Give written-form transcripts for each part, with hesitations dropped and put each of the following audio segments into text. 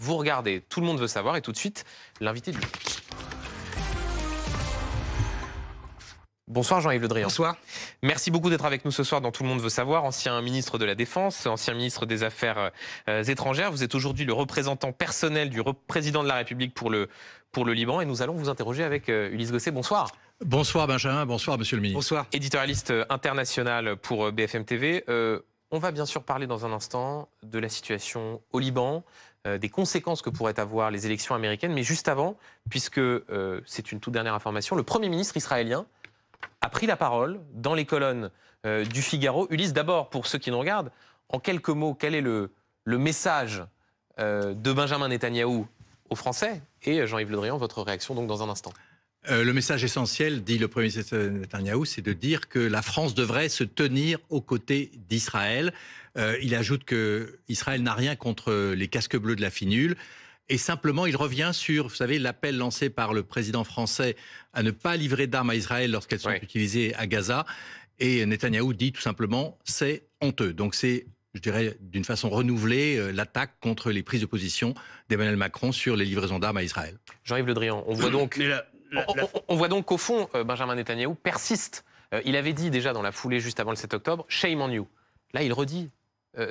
Vous regardez, tout le monde veut savoir, et tout de suite, l'invité du jour. Bonsoir Jean-Yves Le Drian. Bonsoir. Merci beaucoup d'être avec nous ce soir dans Tout le monde veut savoir. Ancien ministre de la Défense, ancien ministre des Affaires étrangères. Vous êtes aujourd'hui le représentant personnel du président de la République pour le Liban. Et nous allons vous interroger avec Ulysse Gosset. Bonsoir. Bonsoir Benjamin, bonsoir Monsieur le Ministre. Bonsoir. Éditorialiste international pour BFM TV. On va bien sûr parler dans un instant de la situation au Liban, des conséquences que pourraient avoir les élections américaines. Mais juste avant, puisque c'est une toute dernière information, le Premier ministre israélien a pris la parole dans les colonnes du Figaro. Ulysse, d'abord, pour ceux qui nous regardent, en quelques mots, quel est le message de Benjamin Netanyahou aux Français? Et Jean-Yves Le Drian, votre réaction donc dans un instant. Le message essentiel, dit le Premier ministre Netanyahou, c'est de dire que la France devrait se tenir aux côtés d'Israël. Il ajoute qu'Israël n'a rien contre les casques bleus de la finule. Et simplement, il revient sur, vous savez, l'appel lancé par le président français à ne pas livrer d'armes à Israël lorsqu'elles sont utilisées à Gaza. Et Netanyahou dit tout simplement, c'est honteux. Donc c'est, je dirais, d'une façon renouvelée, l'attaque contre les prises de position d'Emmanuel Macron sur les livraisons d'armes à Israël. Jean-Yves Le Drian, on voit donc, on voit donc qu'au fond, Benjamin Netanyahou persiste. Il avait dit déjà dans la foulée, juste avant le 7 octobre, « Shame on you ». Là, il redit,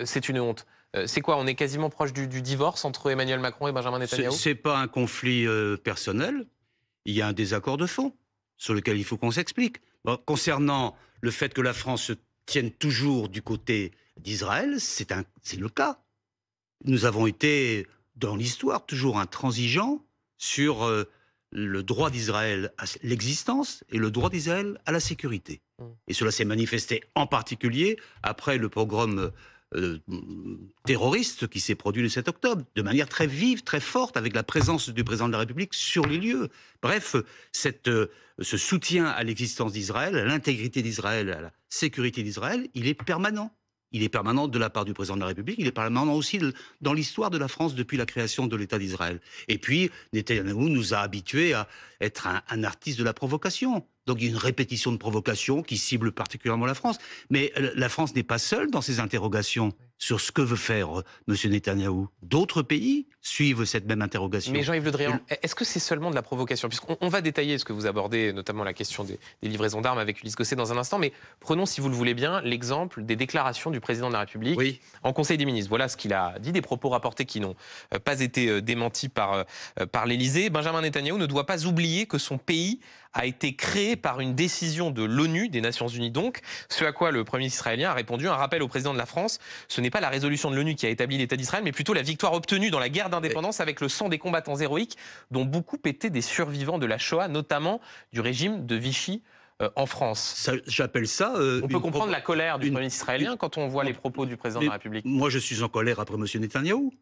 c'est une honte. C'est quoi? On est quasiment proche du divorce entre Emmanuel Macron et Benjamin Netanyahou? C'est pas un conflit personnel. Il y a un désaccord de fond sur lequel il faut qu'on s'explique. Bon, concernant le fait que la France se tienne toujours du côté d'Israël, c'est le cas. Nous avons été, dans l'histoire, toujours intransigeants sur le droit d'Israël à l'existence et le droit d'Israël à la sécurité. Et cela s'est manifesté en particulier après le pogrom terroriste qui s'est produit le 7 octobre, de manière très vive, très forte, avec la présence du président de la République sur les lieux. Bref, ce soutien à l'existence d'Israël, à l'intégrité d'Israël, à la sécurité d'Israël, il est permanent. Il est permanent de la part du président de la République, il est permanent aussi dans l'histoire de la France depuis la création de l'État d'Israël. Et puis, Netanyahou nous a habitués à être un artiste de la provocation. Donc il y a une répétition de provocations qui cible particulièrement la France. Mais la France n'est pas seule dans ses interrogations sur ce que veut faire M. Netanyahou. D'autres pays suivent cette même interrogation. Mais Jean-Yves Le Drian, est-ce que c'est seulement de la provocation? Puisqu'on va détailler ce que vous abordez, notamment la question des livraisons d'armes avec Ulysse Gosset dans un instant. Mais prenons, si vous le voulez bien, l'exemple des déclarations du président de la République en Conseil des ministres. Voilà ce qu'il a dit, des propos rapportés qui n'ont pas été démentis par l'Élysée. Benjamin Netanyahou ne doit pas oublier que son pays a été créé par une décision de l'ONU, des Nations Unies donc, ce à quoi le Premier ministre israélien a répondu, un rappel au président de la France, ce n'est pas la résolution de l'ONU qui a établi l'État d'Israël, mais plutôt la victoire obtenue dans la guerre d'indépendance avec le sang des combattants héroïques, dont beaucoup étaient des survivants de la Shoah, notamment du régime de Vichy en France. J'appelle ça... on peut comprendre la colère du Premier ministre israélien quand on voit les propos du président de la République. Moi, je suis en colère après M. Netanyahou,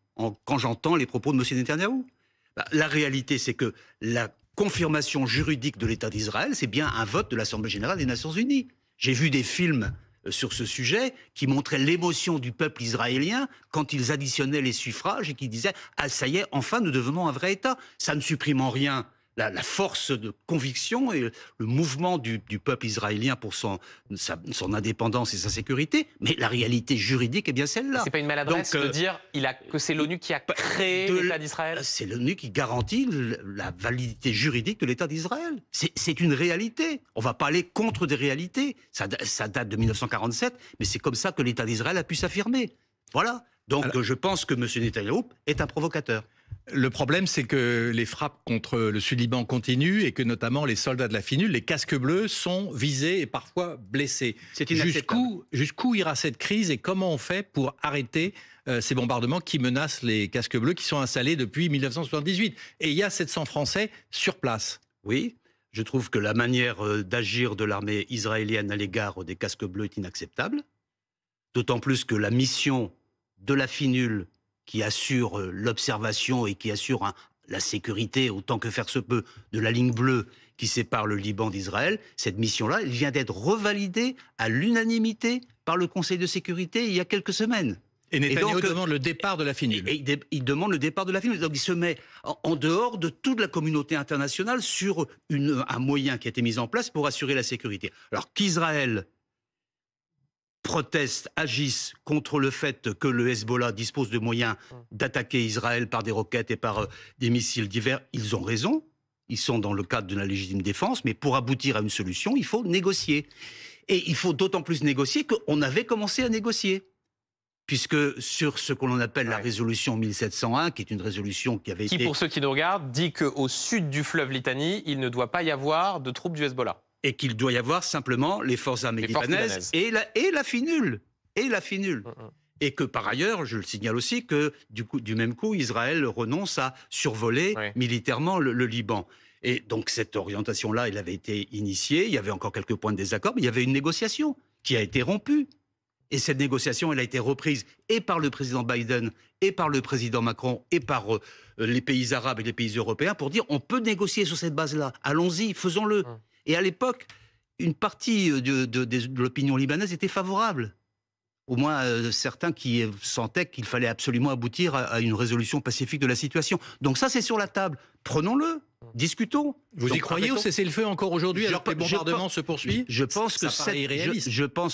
quand j'entends les propos de M. Netanyahou. La réalité, c'est que la confirmation juridique de l'État d'Israël, c'est bien un vote de l'Assemblée générale des Nations unies. J'ai vu des films sur ce sujet qui montraient l'émotion du peuple israélien quand ils additionnaient les suffrages et qui disaient « Ah, ça y est, enfin, nous devenons un vrai État ». Ça ne supprime en rien la force de conviction et le mouvement du peuple israélien pour son indépendance et sa sécurité, mais la réalité juridique est bien celle-là. C'est pas une maladresse de dire que c'est l'ONU qui a créé l'État d'Israël? C'est l'ONU qui garantit la validité juridique de l'État d'Israël. C'est une réalité. On ne va pas aller contre des réalités. Ça date de 1947, mais c'est comme ça que l'État d'Israël a pu s'affirmer. Voilà. Donc je pense que M. Netanyahou est un provocateur. Le problème, c'est que les frappes contre le Sud-Liban continuent et que notamment les soldats de la finule, les casques bleus, sont visés et parfois blessés. C'est inacceptable. Jusqu'où ira cette crise et comment on fait pour arrêter ces bombardements qui menacent les casques bleus qui sont installés depuis 1978? Et il y a 700 Français sur place. Oui, je trouve que la manière d'agir de l'armée israélienne à l'égard des casques bleus est inacceptable. D'autant plus que la mission de la finule qui assure l'observation et qui assure la sécurité, autant que faire se peut, de la ligne bleue qui sépare le Liban d'Israël, cette mission-là, elle vient d'être revalidée à l'unanimité par le Conseil de sécurité il y a quelques semaines. Et Netanyahou demande le départ de la finule. Il demande le départ de la finule. Donc il se met en dehors de toute la communauté internationale sur un moyen qui a été mis en place pour assurer la sécurité. Alors qu'Israël protestent, agissent contre le fait que le Hezbollah dispose de moyens d'attaquer Israël par des roquettes et par des missiles divers, ils ont raison. Ils sont dans le cadre de la légitime défense, mais pour aboutir à une solution, il faut négocier. Et il faut d'autant plus négocier qu'on avait commencé à négocier. Puisque sur ce que l'on appelle la résolution 1701, qui est une résolution qui avait été... Qui, pour ceux qui nous regardent, dit qu'au sud du fleuve Litanie, il ne doit pas y avoir de troupes du Hezbollah. Et qu'il doit y avoir simplement les forces armées libanaises et la FINUL. Et la FINUL. Et que par ailleurs, je le signale aussi, que du même coup, Israël renonce à survoler militairement le Liban. Et donc cette orientation-là, elle avait été initiée, il y avait encore quelques points de désaccord, mais il y avait une négociation qui a été rompue. Et cette négociation, elle a été reprise et par le président Biden, et par le président Macron, et par les pays arabes et les pays européens pour dire on peut négocier sur cette base-là. Allons-y, faisons-le. Et à l'époque, une partie de l'opinion libanaise était favorable. Au moins certains qui sentaient qu'il fallait absolument aboutir à une résolution pacifique de la situation. Donc ça, c'est sur la table. Prenons-le, discutons. Vous y croyez au cessez-le-feu encore aujourd'hui alors que les bombardements se poursuivent? Je pense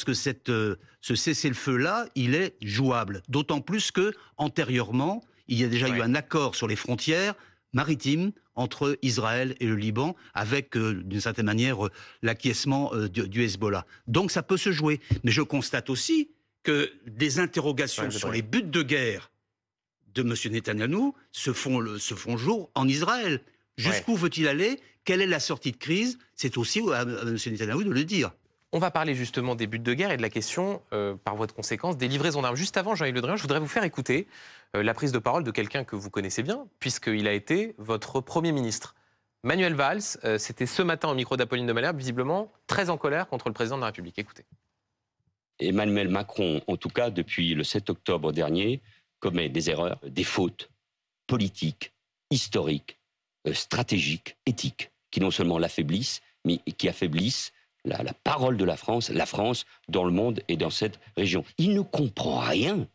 que ce cessez-le-feu-là, il est jouable. D'autant plus que antérieurement, il y a déjà eu un accord sur les frontières maritimes entre Israël et le Liban, avec, d'une certaine manière, l'acquiescement du Hezbollah. Donc ça peut se jouer. Mais je constate aussi que des interrogations sur les buts de guerre de M. Netanyahou se font jour en Israël. Jusqu'où veut-il aller? Quelle est la sortie de crise? C'est aussi à M. Netanyahou de le dire. On va parler justement des buts de guerre et de la question, par voie de conséquence, des livraisons d'armes. Juste avant, Jean-Yves Le Drian, je voudrais vous faire écouter la prise de parole de quelqu'un que vous connaissez bien, puisqu'il a été votre Premier ministre. Manuel Valls, c'était ce matin au micro d'Apolline de Malherbe, visiblement très en colère contre le président de la République. Écoutez. Emmanuel Macron, en tout cas depuis le 7 octobre dernier, commet des erreurs, des fautes politiques, historiques, stratégiques, éthiques, qui non seulement l'affaiblissent, mais qui affaiblissent la parole de la France dans le monde et dans cette région. Il ne comprend rien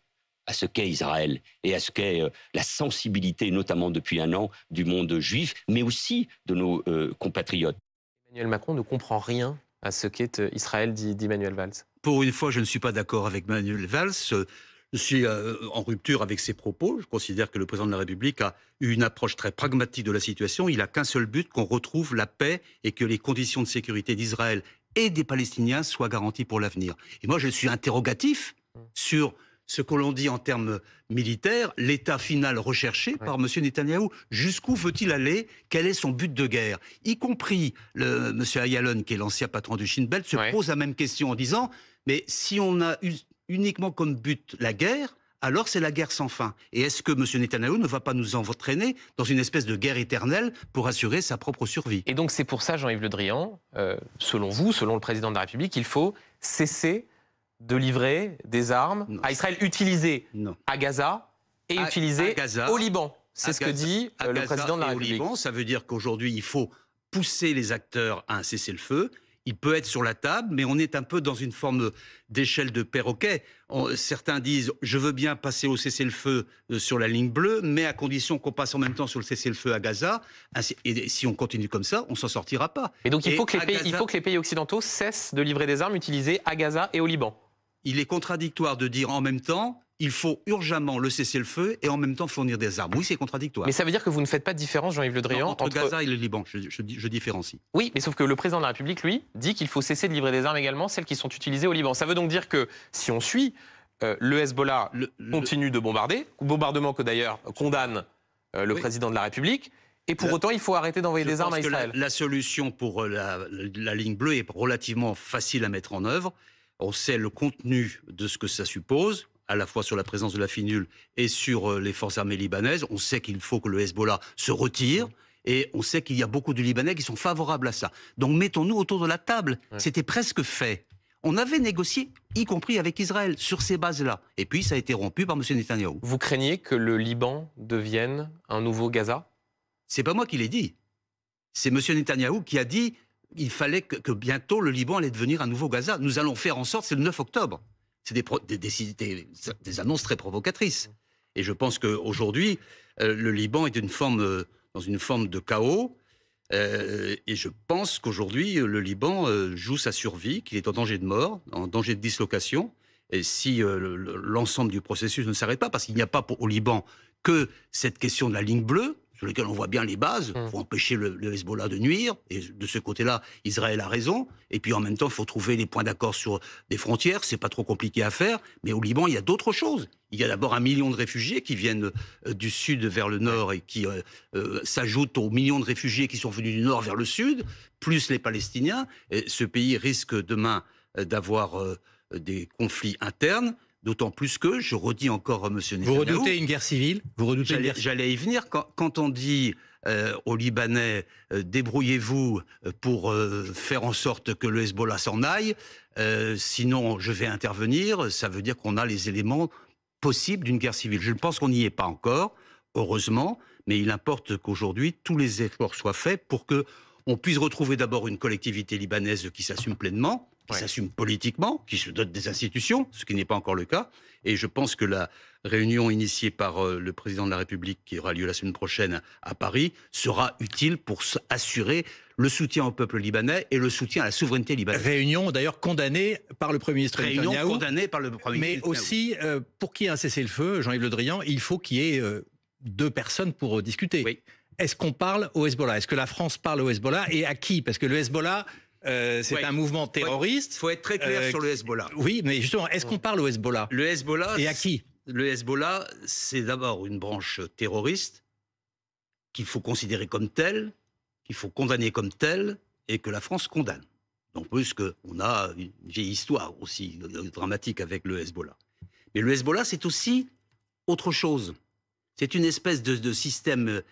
à ce qu'est Israël et à ce qu'est la sensibilité, notamment depuis un an, du monde juif, mais aussi de nos compatriotes. Emmanuel Macron ne comprend rien à ce qu'est Israël, dit Manuel Valls. Pour une fois, je ne suis pas d'accord avec Manuel Valls. Je suis en rupture avec ses propos. Je considère que le président de la République a eu une approche très pragmatique de la situation. Il n'a qu'un seul but, qu'on retrouve la paix et que les conditions de sécurité d'Israël et des Palestiniens soient garanties pour l'avenir. Et moi, je suis interrogatif sur ce que l'on dit en termes militaires, l'état final recherché par M. Netanyahou. Jusqu'où veut-il aller? Quel est son but de guerre? Y compris M. Ayalon, qui est l'ancien patron du Shin Bet, se pose la même question en disant « Mais si on a uniquement comme but la guerre, alors c'est la guerre sans fin. Et est-ce que M. Netanyahou ne va pas nous entraîner dans une espèce de guerre éternelle pour assurer sa propre survie ?» Et donc c'est pour ça, Jean-Yves Le Drian, selon vous, selon le président de la République, il faut cesser de livrer des armes à Israël, utilisées à Gaza et utilisées au Liban. C'est ce que dit le président de la République. Au Liban, ça veut dire qu'aujourd'hui, il faut pousser les acteurs à un cessez-le-feu. Il peut être sur la table, mais on est un peu dans une forme d'échelle de perroquet. Certains disent « je veux bien passer au cessez-le-feu sur la ligne bleue, mais à condition qu'on passe en même temps sur le cessez-le-feu à Gaza. Et si on continue comme ça, on ne s'en sortira pas. » Et donc il faut que les pays occidentaux cessent de livrer des armes utilisées à Gaza et au Liban. Il est contradictoire de dire en même temps il faut urgemment le cessez-le-feu et en même temps fournir des armes. Oui, c'est contradictoire. Mais ça veut dire que vous ne faites pas de différence, Jean-Yves Le Drian, entre Gaza et le Liban, je différencie. Oui, mais sauf que le président de la République, lui, dit qu'il faut cesser de livrer des armes également, celles qui sont utilisées au Liban. Ça veut donc dire que si on suit, le Hezbollah continue de bombarder, bombardement que d'ailleurs condamne le président de la République, et pour autant, il faut arrêter d'envoyer des armes à Israël. La solution pour la ligne bleue est relativement facile à mettre en œuvre. On sait le contenu de ce que ça suppose, à la fois sur la présence de la FINUL et sur les forces armées libanaises. On sait qu'il faut que le Hezbollah se retire et on sait qu'il y a beaucoup de Libanais qui sont favorables à ça. Donc mettons-nous autour de la table. C'était presque fait. On avait négocié, y compris avec Israël, sur ces bases-là. Et puis ça a été rompu par M. Netanyahou. Vous craignez que le Liban devienne un nouveau Gaza? C'est pas moi qui l'ai dit. C'est M. Netanyahou qui a dit il fallait que bientôt le Liban allait devenir un nouveau Gaza. Nous allons faire en sorte, c'est le 9 octobre. C'est des annonces très provocatrices. Et je pense qu'aujourd'hui, le Liban est dans une forme de chaos. Et je pense qu'aujourd'hui, le Liban joue sa survie, qu'il est en danger de mort, en danger de dislocation. et si l'ensemble du processus ne s'arrête pas, parce qu'il n'y a pas au Liban que cette question de la ligne bleue, sur laquelle on voit bien les bases. Il faut empêcher le Hezbollah de nuire. Et de ce côté-là, Israël a raison. Et puis en même temps, il faut trouver des points d'accord sur des frontières. C'est pas trop compliqué à faire. Mais au Liban, il y a d'autres choses. Il y a d'abord 1 million de réfugiés qui viennent du sud vers le nord et qui s'ajoutent aux millions de réfugiés qui sont venus du nord vers le sud, plus les Palestiniens. Et ce pays risque demain d'avoir des conflits internes. D'autant plus que, je redis encore à M. Netanyahou... Vous redoutez une guerre civile? J'allais y venir. Quand on dit aux Libanais, débrouillez-vous pour faire en sorte que le Hezbollah s'en aille, sinon je vais intervenir, ça veut dire qu'on a les éléments possibles d'une guerre civile. Je pense qu'on n'y est pas encore, heureusement, mais il importe qu'aujourd'hui, tous les efforts soient faits pour qu'on puisse retrouver d'abord une collectivité libanaise qui s'assume pleinement, qui s'assume politiquement, qui se dote des institutions, ce qui n'est pas encore le cas. Et je pense que la réunion initiée par le président de la République, qui aura lieu la semaine prochaine à Paris, sera utile pour assurer le soutien au peuple libanais et le soutien à la souveraineté libanaise. Réunion d'ailleurs condamnée par le Premier ministre Netanyahou. Réunion condamnée par le Premier ministre. Mais aussi, pour qu'il y ait un cessez-le-feu, Jean-Yves Le Drian, il faut qu'il y ait 2 personnes pour discuter. Oui. Est-ce qu'on parle au Hezbollah? Est-ce que la France parle au Hezbollah? Et à qui? Parce que le Hezbollah... c'est un mouvement terroriste. Il faut être très clair sur le Hezbollah. Oui, mais justement, est-ce qu'on parle au Hezbollah? Le Hezbollah... Et à qui? Le Hezbollah, c'est d'abord une branche terroriste qu'il faut considérer comme telle, qu'il faut condamner comme telle, et que la France condamne. Donc plus qu'on a une vieille histoire aussi dramatique avec le Hezbollah. Mais le Hezbollah, c'est aussi autre chose. C'est une espèce de système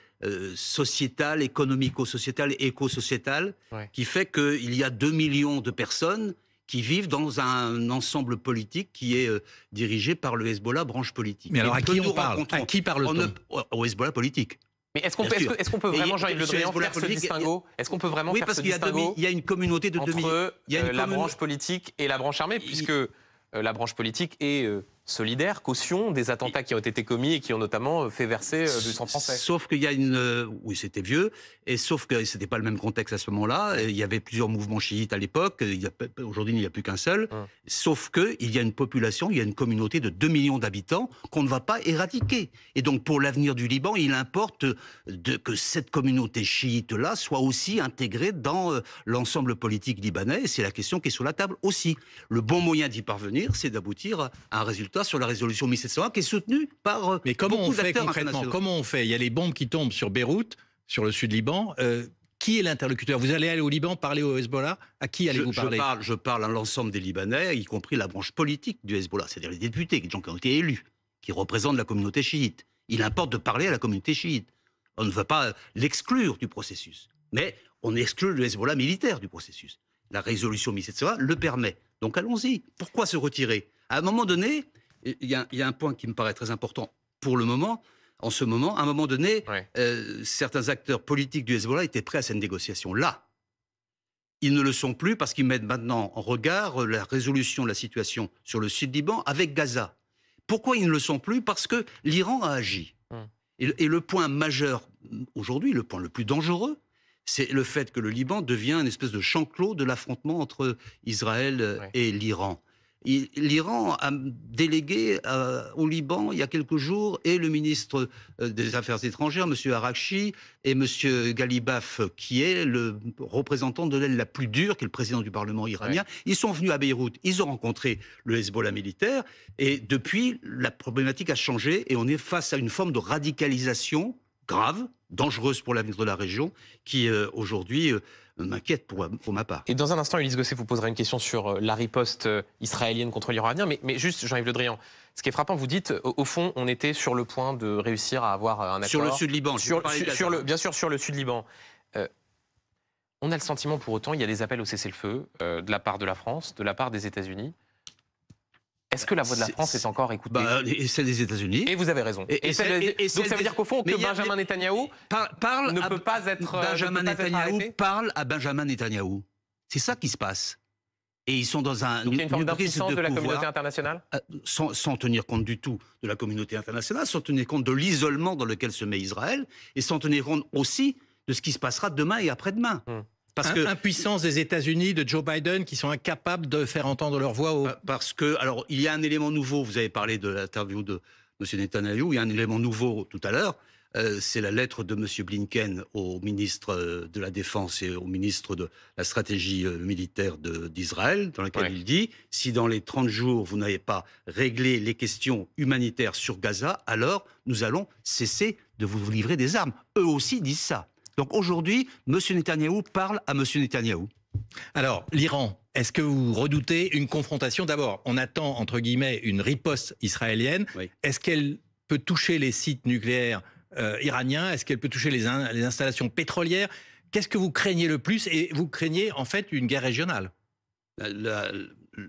sociétal, économico-sociétal, éco-sociétal, qui fait qu'il y a 2 millions de personnes qui vivent dans un ensemble politique qui est dirigé par le Hezbollah, branche politique. Mais alors à qui on parle? À qui parle-t-on? Au Hezbollah politique. Mais est-ce qu'on peut vraiment, Jean-Yves Le Drian, faire ce distinguo? Est-ce qu'on peut vraiment faire ce distinguo? Il y a une communauté de 2 millions. Entre la branche politique et la branche armée, puisque la branche politique est solidaire, caution des attentats qui ont été commis et qui ont notamment fait verser du sang français. Sauf qu'il y a une... oui, c'était vieux, et sauf que c'était pas le même contexte à ce moment-là. Il y avait plusieurs mouvements chiites à l'époque, aujourd'hui il n'y a plus qu'un seul. Sauf qu'il y a une population, il y a une communauté de 2 millions d'habitants qu'on ne va pas éradiquer. Et donc pour l'avenir du Liban, il importe que cette communauté chiite-là soit aussi intégrée dans l'ensemble politique libanais, et c'est la question qui est sur la table aussi. Le bon moyen d'y parvenir, c'est d'aboutir à un résultat sur la résolution 1701 qui est soutenue par Mais comment beaucoup on fait d'acteurs concrètement? internationaux. Comment on fait? Il y a les bombes qui tombent sur Beyrouth, sur le sud Liban. Qui est l'interlocuteur? Vous allez aller au Liban parler au Hezbollah? À qui allez-vous parler? Je parle à l'ensemble des Libanais, y compris la branche politique du Hezbollah, c'est-à-dire les députés, les gens qui ont été élus, qui représentent la communauté chiite. Il importe de parler à la communauté chiite. On ne veut pas l'exclure du processus, mais on exclut le Hezbollah militaire du processus. La résolution 1701 le permet. Donc allons-y. Pourquoi se retirer? À un moment donné, il y a un point qui me paraît très important pour le moment. En ce moment, à un moment donné, certains acteurs politiques du Hezbollah étaient prêts à cette négociation. Là, ils ne le sont plus parce qu'ils mettent maintenant en regard la résolution de la situation sur le sud Liban avec Gaza. Pourquoi ils ne le sont plus? Parce que l'Iran a agi. Et le point majeur aujourd'hui, le point le plus dangereux, c'est le fait que le Liban devient une espèce de champ clos de l'affrontement entre Israël et l'Iran. L'Iran a délégué au Liban, il y a quelques jours, et le ministre des Affaires étrangères, M. Araghchi, et M. Ghalibaf, qui est le représentant de l'aile la plus dure, qui est le président du Parlement iranien. Ils sont venus à Beyrouth, ils ont rencontré le Hezbollah militaire, et depuis, la problématique a changé, et on est face à une forme de radicalisation grave, dangereuse pour l'avenir de la région, qui aujourd'hui m'inquiète pour ma part. Et dans un instant, Ulysse Gosset vous posera une question sur la riposte israélienne contre l'Iranien, mais juste, Jean-Yves Le Drian, ce qui est frappant, vous dites, au fond, on était sur le point de réussir à avoir un accord... Sur le sud Liban, bien sûr, sur le sud Liban. On a le sentiment, pour autant, il y a des appels au cessez-le-feu de la part de la France, de la part des États-Unis. Est-ce que la voix de la France est encore écoutée? Et celle des États-Unis. Et vous avez raison. Donc ça veut dire qu'au fond, que Benjamin Netanyahou ne peut pas être Benjamin Netanyahou parle à Benjamin Netanyahou. C'est ça qui se passe. Et ils sont dans Donc il y a une forme d'impuissance de la communauté internationale sans tenir compte du tout de la communauté internationale, sans tenir compte de l'isolement dans lequel se met Israël, et sans tenir compte aussi de ce qui se passera demain et après-demain. Parce que impuissance des États-Unis, de Joe Biden, qui sont incapables de faire entendre leur voix. Parce que, alors, il y a un élément nouveau. Vous avez parlé de l'interview de M. Netanyahou. Il y a un élément nouveau tout à l'heure. C'est la lettre de M. Blinken au ministre de la Défense et au ministre de la stratégie militaire d'Israël, dans laquelle il dit « Si dans les 30 jours, vous n'avez pas réglé les questions humanitaires sur Gaza, alors nous allons cesser de vous livrer des armes. » Eux aussi disent ça. Donc aujourd'hui, M. Netanyahou parle à M. Netanyahou. Alors, l'Iran, est-ce que vous redoutez une confrontation? D'abord, on attend, entre guillemets, une riposte israélienne. Oui. Est-ce qu'elle peut toucher les sites nucléaires iraniens? Est-ce qu'elle peut toucher les installations pétrolières? Qu'est-ce que vous craignez le plus? Et vous craignez, en fait, une guerre régionale? Le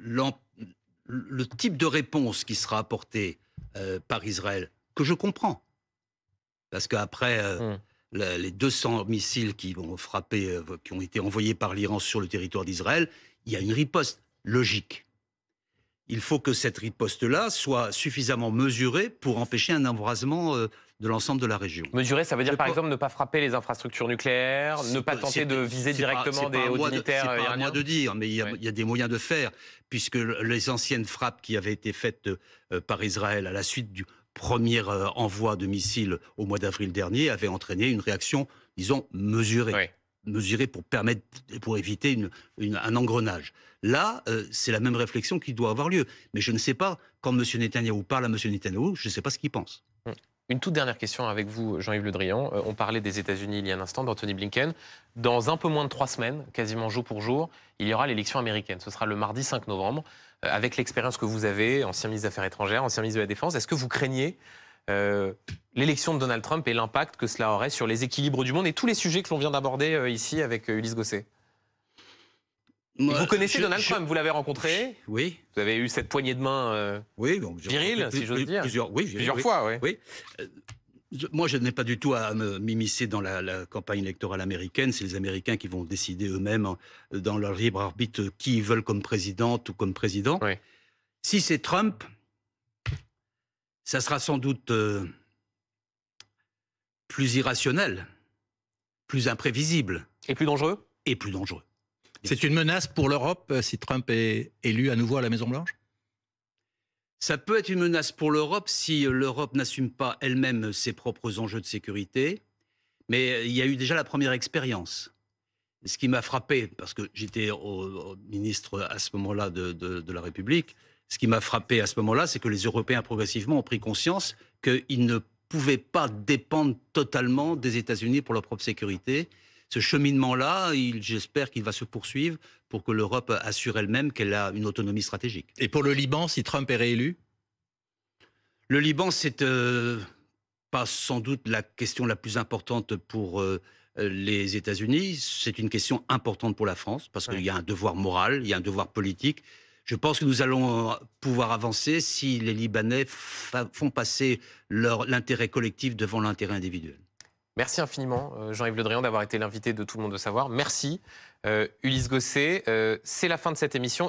type de réponse qui sera apportée par Israël, que je comprends, parce qu'après les 200 missiles qui vont frapper, qui ont été envoyés par l'Iran sur le territoire d'Israël, il y a une riposte logique. Il faut que cette riposte-là soit suffisamment mesurée pour empêcher un embrasement de l'ensemble de la région. Mesurer, ça veut dire par exemple ne pas frapper les infrastructures nucléaires, ne pas tenter de viser directement des hauts dignitaires iraniens? C'est pas à moi de dire, mais il y a des moyens de faire, puisque les anciennes frappes qui avaient été faites par Israël à la suite du premier envoi de missiles au mois d'avril dernier avaient entraîné une réaction, disons, mesurée. Oui. Mesurée pour éviter un engrenage. Là, c'est la même réflexion qui doit avoir lieu. Mais je ne sais pas, quand M. Netanyahou parle à M. Netanyahou, je ne sais pas ce qu'il pense. Une toute dernière question avec vous, Jean-Yves Le Drian. On parlait des États-Unis il y a un instant, d'Anthony Blinken. Dans un peu moins de 3 semaines, quasiment jour pour jour, il y aura l'élection américaine. Ce sera le mardi 5 novembre. Avec l'expérience que vous avez, ancien ministre des Affaires étrangères, ancien ministre de la Défense, est-ce que vous craignez l'élection de Donald Trump et l'impact que cela aurait sur les équilibres du monde et tous les sujets que l'on vient d'aborder ici avec Ulysse Gosset? Vous connaissez Donald Trump, vous l'avez rencontré. Oui. Vous avez eu cette poignée de main virile, si j'ose dire. Plusieurs fois, oui. Moi, je n'ai pas du tout à m'immiscer dans la campagne électorale américaine. C'est les Américains qui vont décider eux-mêmes, dans leur libre arbitre, qui ils veulent comme présidente ou comme président. Oui. Si c'est Trump, ça sera sans doute plus irrationnel, plus imprévisible. Et plus dangereux? Et plus dangereux. C'est une menace pour l'Europe si Trump est élu à nouveau à la Maison-Blanche? Ça peut être une menace pour l'Europe si l'Europe n'assume pas elle-même ses propres enjeux de sécurité. Mais il y a eu déjà la première expérience. Ce qui m'a frappé, parce que j'étais au ministre à ce moment-là de la République, ce qui m'a frappé à ce moment-là, c'est que les Européens progressivement ont pris conscience qu'ils ne pouvaient pas dépendre totalement des États-Unis pour leur propre sécurité. Ce cheminement-là, j'espère qu'il va se poursuivre pour que l'Europe assure elle-même qu'elle a une autonomie stratégique. Et pour le Liban, si Trump est réélu? Le Liban, c'est pas sans doute la question la plus importante pour les États-Unis. C'est une question importante pour la France, parce qu'il y a un devoir moral, il y a un devoir politique. Je pense que nous allons pouvoir avancer si les Libanais font passer l'intérêt collectif devant l'intérêt individuel. Merci infiniment, Jean-Yves Le Drian, d'avoir été l'invité de Tout le monde veut savoir. Merci, Ulysse Gosset. C'est la fin de cette émission.